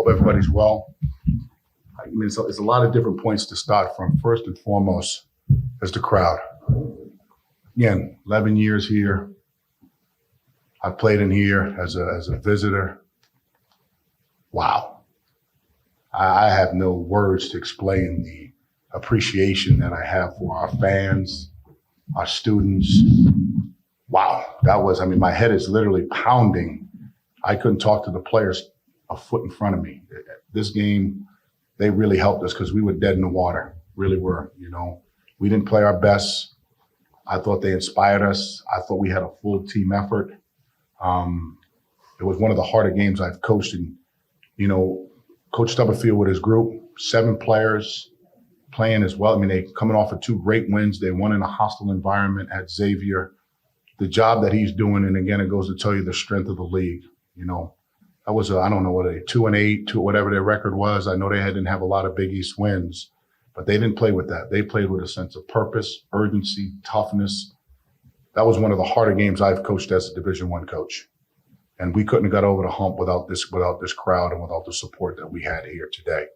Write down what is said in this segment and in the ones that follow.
Hope everybody's well. I mean, it's a lot of different points to start from. First and foremost, is the crowd. Again, 11 years here. I played in here as a visitor. Wow. I have no words to explain the appreciation that I have for our fans, our students. Wow, my head is literally pounding. I couldn't talk to the players a foot in front of me. This game, they really helped us because we were dead in the water, really were, We didn't play our best. I thought they inspired us. I thought we had a full team effort. It was one of the harder games I've coached. And, Coach Stubblefield with his group, 7 players playing as well. I mean, they coming off of 2 great wins. They won in a hostile environment at Xavier. The job that he's doing, and again, it goes to tell you the strength of the league. That was I don't know what 2-8, whatever their record was. I know they didn't have a lot of Big East wins, but they didn't play with that. They played with a sense of purpose, urgency, toughness. That was one of the harder games I've coached as a Division I coach. And we couldn't have got over the hump without this crowd and without the support that we had here today.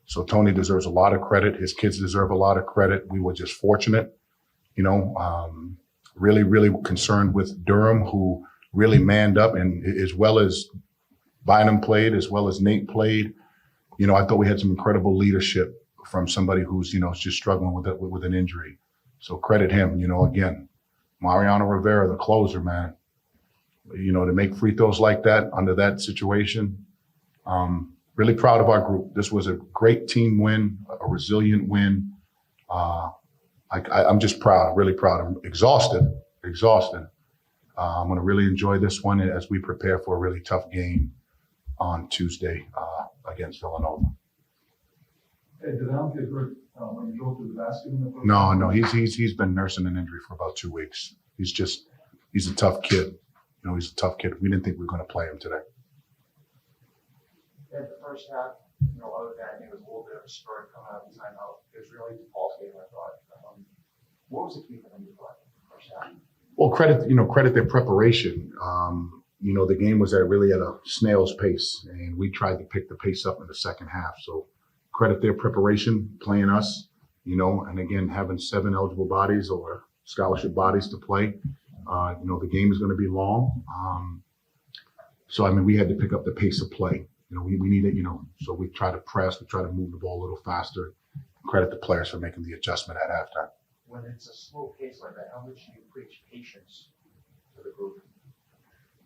So Tony deserves a lot of credit. His kids deserve a lot of credit. We were just fortunate, really, really concerned with Durham, who really manned up, and as well as Bynum played, as well as Nate played. I thought we had some incredible leadership from somebody who's, just struggling with an injury. So credit him, again. Mariano Rivera, the closer, man. To make free throws like that under that situation. Really proud of our group. This was a great team win, a resilient win. I'm just proud, really proud. I'm exhausted. I'm going to really enjoy this one as we prepare for a really tough game on Tuesday against Villanova. Hey, did Al get hurt when you drove to the basket? No, he's been nursing an injury for about 2 weeks. He's a tough kid. He's a tough kid. We didn't think we were going to play him today. In the first half, other than I think it was a little bit of a spurt coming out of the timeout. It was really DePaul's game, I thought. What was the key for them to play in the first half? Well, credit their preparation. The game was really at a snail's pace, and we tried to pick the pace up in the second half. So credit their preparation, playing us, and again, having 7 eligible bodies or scholarship bodies to play. The game is going to be long. So we had to pick up the pace of play. We needed, so we try to press, we try to move the ball a little faster. Credit the players for making the adjustment at halftime. When it's a slow pace like that, how much do you preach patience to the group?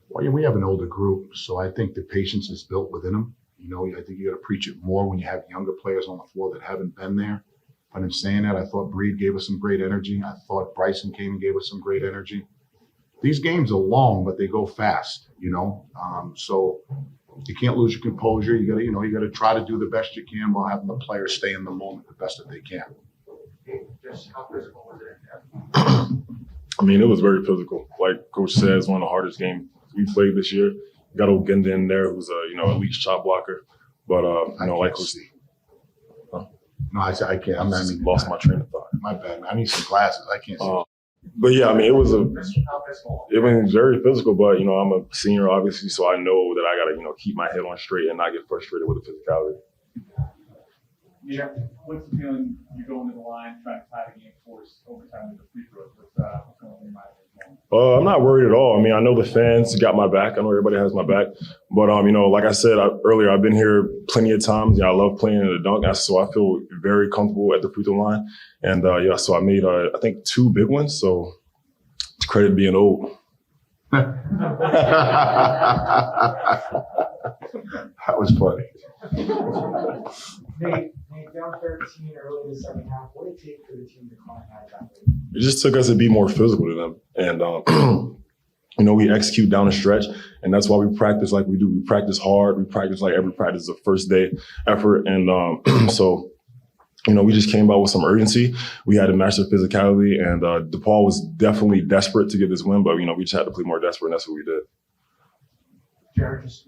Well, we have an older group, so I think the patience is built within them. I think you got to preach it more when you have younger players on the floor that haven't been there. But in saying that, I thought Breed gave us some great energy. I thought Bryson came and gave us some great energy. These games are long, but they go fast, so you can't lose your composure. You got to try to do the best you can while having the players stay in the moment the best that they can. Just how physical was it? It was very physical. Like Coach said, it's one of the hardest games we played this year. Got Ogenda in there, who's a elite shot blocker. But like Coach see. No, I can't. Lost my train of thought. My bad, man. I need some glasses. I can't see. But yeah, it was How physical? very physical. But I'm a senior, obviously, so I know that I gotta keep my head on straight and not get frustrated with the physicality. Yeah. What's the feeling you go into the line trying to tie the game, force overtime with the free throws? What's going on in your mind? I'm not worried at all. I know the fans got my back. I know everybody has my back. But, like I said earlier, I've been here plenty of times. I love playing in the dunk, so I feel very comfortable at the free throw line. And, so I made, I think, 2 big ones. So it's credit being old. That was funny. Nate, down 13 early in the second half. What did it take for the team to climb out of that lead? It just took us to be more physical to them. And, we execute down the stretch. And that's why we practice like we do. We practice hard. We practice like every practice is a first day effort. And so, we just came out with some urgency. We had to match their physicality. And DePaul was definitely desperate to get this win. But, we just had to play more desperate. And that's what we did. Jared, just,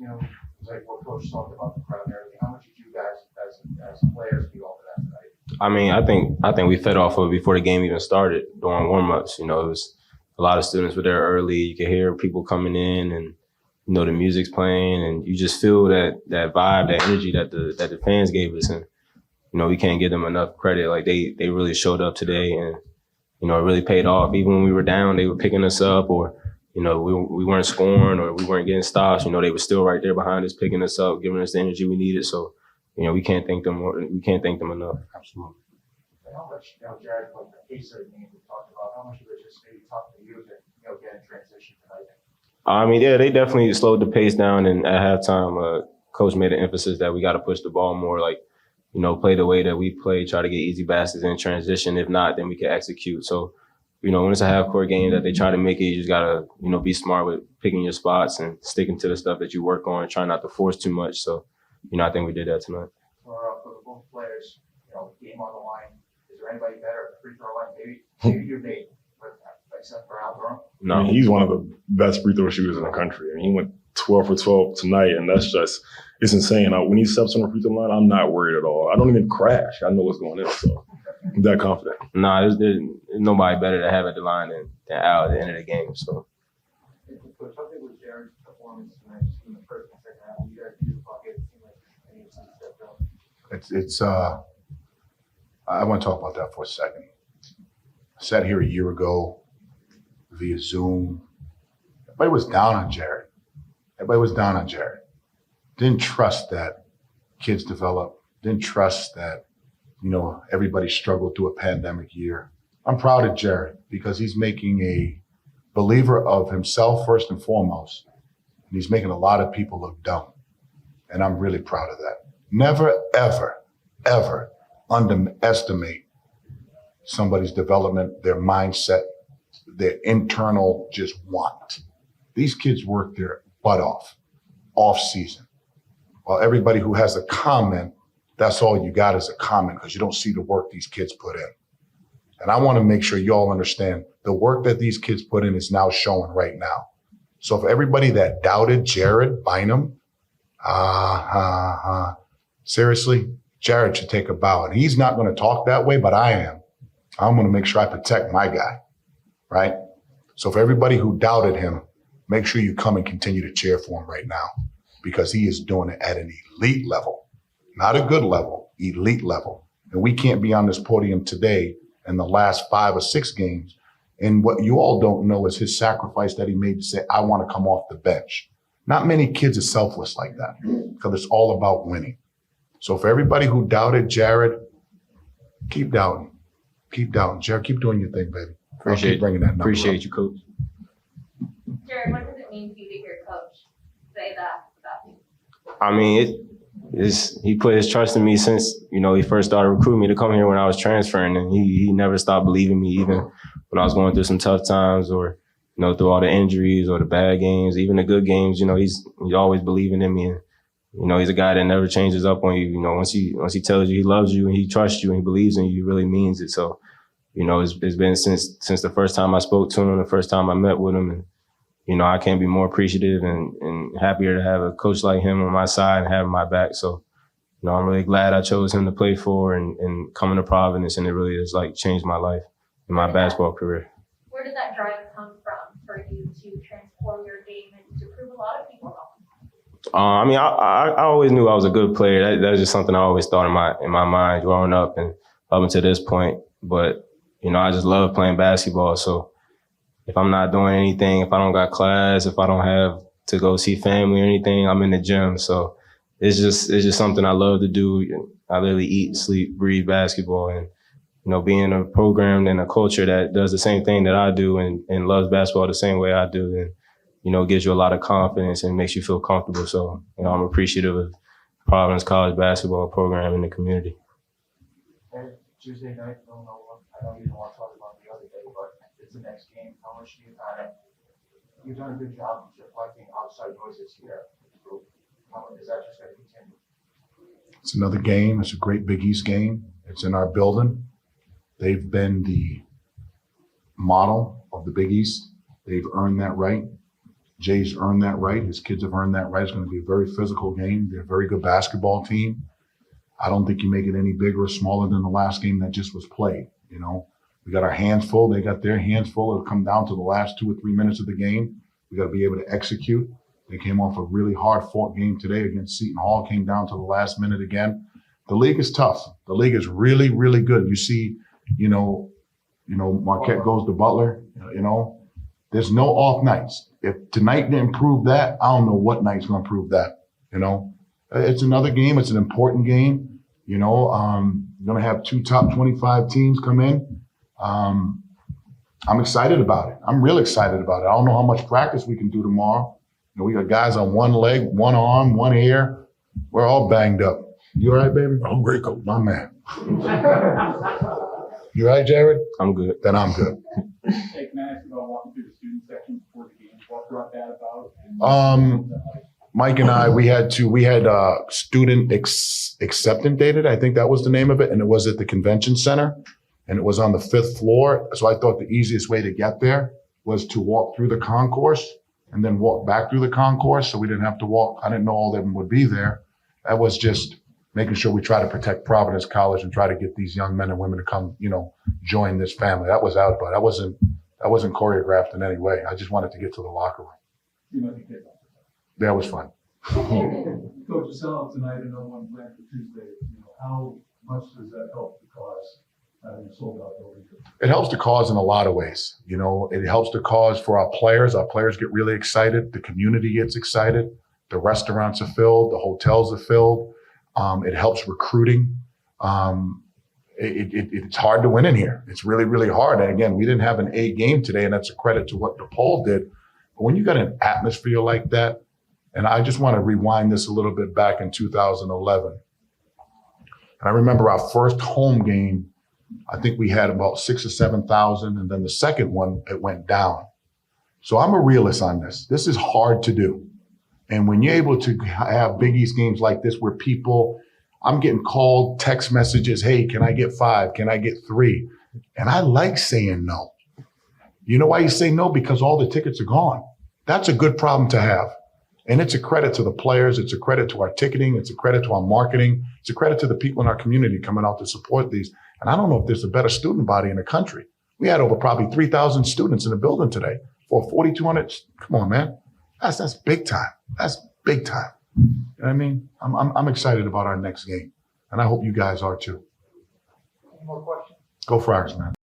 like what Coach talked about the crowd and everything, how much did you guys as players feel off of that tonight? I think we fed off of it before the game even started during warm-ups. It was a lot of students were there early. You could hear people coming in and, the music's playing, and you just feel that vibe, that energy that the fans gave us. And, we can't give them enough credit. Like they really showed up today, and, it really paid off. Even when we were down, they were picking us up, or, we weren't scoring or we weren't getting stops. They were still right there behind us, picking us up, giving us the energy we needed. So, we can't thank them enough. Absolutely. How much, Jared, like the pace of the game we talked about, how much of it just maybe tough for you to, get in transition tonight? I mean, yeah, they definitely slowed the pace down, and at halftime, coach made an emphasis that we got to push the ball more, like, play the way that we play, try to get easy baskets in transition. If not, then we can execute. So, when it's a half-court game that they try to make it, you just got to, be smart with picking your spots and sticking to the stuff that you work on and try not to force too much. So, I think we did that tonight. For the both players, game on the line, is there anybody better at the free throw line? Maybe you're Nate, but except for Alvaro. No, I mean, he's one of the best free throw shooters in the country. I mean, he went 12 for 12 tonight, and it's insane. When he steps on the free throw line, I'm not worried at all. I don't even crash. I know what's going in, so I'm that confident. Nah, there's nobody better to have at the line than Al at the end of the game. So. Coach, how big was Jared's performance tonight in the first and second half? You guys used the bucket. It seemed like any of them stepped up. I want to talk about that for a second. I sat here a year ago via Zoom. Everybody was down on Jared. Didn't trust that kids develop. Didn't trust that, everybody struggled through a pandemic year. I'm proud of Jared because he's making a believer of himself first and foremost. And he's making a lot of people look dumb. And I'm really proud of that. Never, ever, ever underestimate somebody's development, their mindset, their internal just want. These kids work their butt off season. While everybody who has a comment, that's all you got is a comment because you don't see the work these kids put in. And I want to make sure you all understand the work that these kids put in is now showing right now. So for everybody that doubted Jared Bynum, seriously, Jared should take a bow. And he's not going to talk that way, but I am. I'm going to make sure I protect my guy, right? So for everybody who doubted him, make sure you come and continue to cheer for him right now because he is doing it at an elite level, not a good level, elite level. And we can't be on this podium today in the last 5 or 6 games. And what you all don't know is his sacrifice that he made to say, I want to come off the bench. Not many kids are selfless like that because it's all about winning. So for everybody who doubted Jared, keep doubting. Keep doubting. Jared, keep doing your thing, baby. Appreciate bringing that number Appreciate up. you, Coach. Jared, what does it mean for you to hear Coach say that about you? I mean, he put his trust in me since, he first started recruiting me to come here when I was transferring, and he never stopped believing me, even when I was going through some tough times or, through all the injuries or the bad games, even the good games, he's always believing in me. And, he's a guy that never changes up on you. Once he tells you he loves you and he trusts you and he believes in you, he really means it. So, it's been since the first time I spoke to him, the first time I met with him, and, I can't be more appreciative and happier to have a coach like him on my side and having my back. So, I'm really glad I chose him to play for and coming to Providence, and it really has changed my life and my basketball career. Where did that drive come from for you to transform your game and to prove a lot of people wrong? I mean, I always knew I was a good player. That's just something I always thought in my mind growing up and up until this point. But, I just love playing basketball. So if I'm not doing anything, if I don't got class, if I don't have to go see family or anything, I'm in the gym. So it's just something I love to do. I literally eat, sleep, breathe basketball. And, being a program and a culture that does the same thing that I do and loves basketball the same way I do, and gives you a lot of confidence and makes you feel comfortable. So, I'm appreciative of Providence College basketball program in the community. And Tuesday night, I know you don't want to talk about the other day, but it's the next game. How much do you you've done a good job of deflecting outside noises here. Is that just going to continue? It's another game. It's a great Big East game. It's in our building. They've been the model of the Big East. They've earned that right. Jay's earned that right. His kids have earned that right. It's going to be a very physical game. They're a very good basketball team. I don't think you make it any bigger or smaller than the last game that just was played. We got our hands full. They got their hands full. It'll come down to the last 2 or 3 minutes of the game. We got to be able to execute. They came off a really hard-fought game today against Seton Hall, came down to the last minute again. The league is tough. The league is really, really good. You see, Marquette goes to Butler, there's no off nights. If tonight didn't prove that, I don't know what night's going to prove that, It's another game. It's an important game. You're going to have 2 top 25 teams come in. I'm excited about it. I'm real excited about it. I don't know how much practice we can do tomorrow. We got guys on one leg, one arm, one ear. We're all banged up. You all right, baby? I'm great, coach. My man. You all right, Jared? I'm good. Then I'm good. Hey, can I ask you about walking through the student section before the game? What brought that about? Mike and I, we had student acceptance dated. I think that was the name of it. And it was at the convention center and it was on the 5th floor. So I thought the easiest way to get there was to walk through the concourse and then walk back through the concourse. So we didn't have to walk. I didn't know all of them would be there. That was just making sure we try to protect Providence College and try to get these young men and women to come, join this family. That was out, but that wasn't choreographed in any way. I just wanted to get to the locker room. You know, you did that. That was fun. Coach, you sell out tonight and no one planned for Tuesday. How much does that help the cause having a sold out building? It helps the cause in a lot of ways. It helps the cause for our players. Our players get really excited. The community gets excited. The restaurants are filled. The hotels are filled. It helps recruiting. It's hard to win in here. It's really, really hard. And again, we didn't have an A game today, and that's a credit to what DePaul did. But when you got an atmosphere like that, and I just want to rewind this a little bit back in 2011. I remember our first home game, I think we had about 6,000 or 7,000. And then the second one, it went down. So I'm a realist on this. This is hard to do. And when you're able to have Big East games like this where I'm getting called, text messages, hey, can I get 5? Can I get 3? And I like saying no. You know why you say no? Because all the tickets are gone. That's a good problem to have. And it's a credit to the players. It's a credit to our ticketing. It's a credit to our marketing. It's a credit to the people in our community coming out to support these. And I don't know if there's a better student body in the country. We had over probably 3,000 students in the building today for 4,200. Come on, man. That's big time. That's big time. You know what I mean? I'm excited about our next game. And I hope you guys are too. Any more questions? Go Friars, man.